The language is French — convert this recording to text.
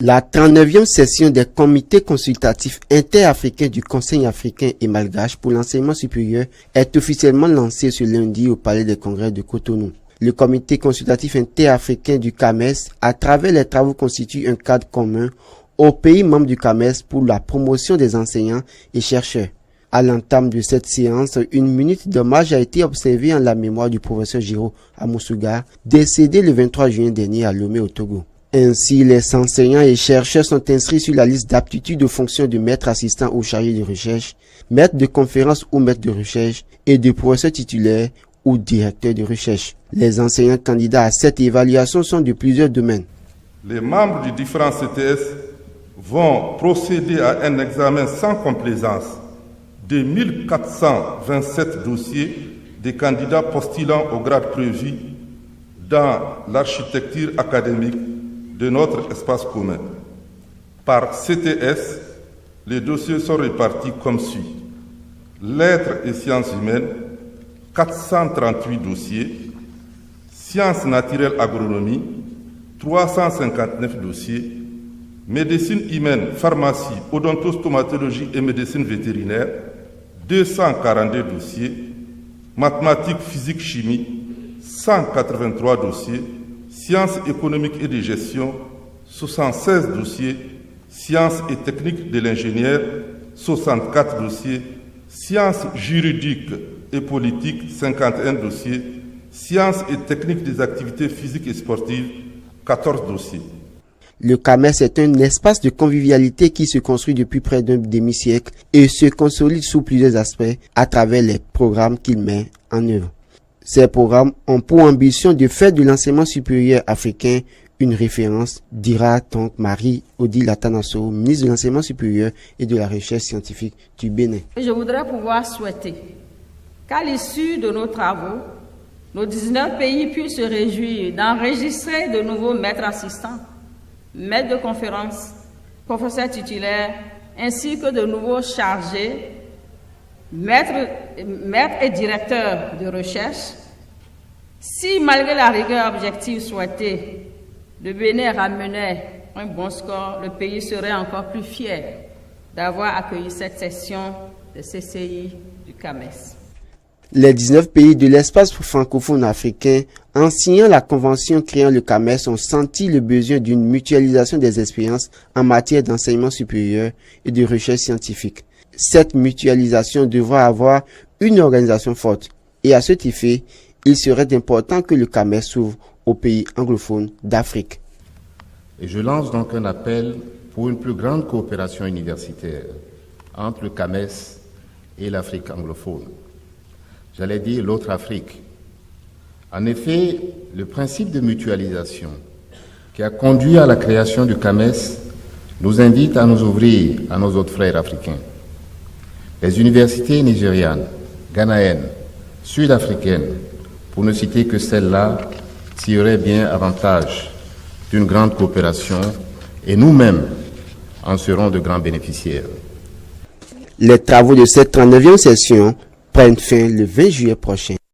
La 39e session des comités consultatifs interafricains du Conseil africain et malgache pour l'enseignement supérieur est officiellement lancée ce lundi au Palais des Congrès de Cotonou. Le comité consultatif interafricain du CAMES, à travers les travaux, constitue un cadre commun aux pays membres du CAMES pour la promotion des enseignants et chercheurs. À l'entame de cette séance, une minute d'hommage a été observée en la mémoire du professeur Giro Amoussouga, décédé le 23 juin dernier à Lomé au Togo. Ainsi, les enseignants et chercheurs sont inscrits sur la liste d'aptitude aux fonctions de maître assistant ou chargé de recherche, maître de conférence ou maître de recherche et de professeur titulaire ou directeur de recherche. Les enseignants candidats à cette évaluation sont de plusieurs domaines. Les membres du différent CTS vont procéder à un examen sans complaisance de 1427 dossiers des candidats postulant au grade prévu dans l'architecture académique de notre espace commun. Par CTS, les dossiers sont répartis comme suit. Lettres et sciences humaines, 438 dossiers. Sciences naturelles agronomie, 359 dossiers. Médecine humaine, pharmacie, odontostomatologie et médecine vétérinaire, 242 dossiers. Mathématiques, physique, chimie, 183 dossiers. Sciences économiques et de gestion, 76 dossiers. Sciences et techniques de l'ingénieur, 64 dossiers. Sciences juridiques et politiques, 51 dossiers. Sciences et techniques des activités physiques et sportives, 14 dossiers. Le CAMES est un espace de convivialité qui se construit depuis près d'un demi-siècle et se consolide sous plusieurs aspects à travers les programmes qu'il met en œuvre. Ces programmes ont pour ambition de faire de l'enseignement supérieur africain une référence, dira donc Marie-Odile Atanasso, ministre de l'Enseignement supérieur et de la Recherche scientifique du Bénin. Je voudrais pouvoir souhaiter qu'à l'issue de nos travaux, nos 19 pays puissent se réjouir d'enregistrer de nouveaux maîtres assistants, maîtres de conférences, professeurs titulaires, ainsi que de nouveaux chargés, maîtres et directeurs de recherche. Si, malgré la rigueur objective souhaitée, le Bénin ramenait un bon score, le pays serait encore plus fier d'avoir accueilli cette session de CCI du CAMES. Les 19 pays de l'espace francophone africain, en signant la convention créant le CAMES, ont senti le besoin d'une mutualisation des expériences en matière d'enseignement supérieur et de recherche scientifique. Cette mutualisation devra avoir une organisation forte et à cet effet, il serait important que le CAMES s'ouvre aux pays anglophones d'Afrique. Et je lance donc un appel pour une plus grande coopération universitaire entre le CAMES et l'Afrique anglophone. J'allais dire l'autre Afrique. En effet, le principe de mutualisation qui a conduit à la création du CAMES nous invite à nous ouvrir à nos autres frères africains. Les universités nigérianes, ghanéennes, sud-africaines, pour ne citer que celles-là, tireraient bien avantage d'une grande coopération et nous-mêmes en serons de grands bénéficiaires. Les travaux de cette 39e session prennent fin le 20 juillet prochain.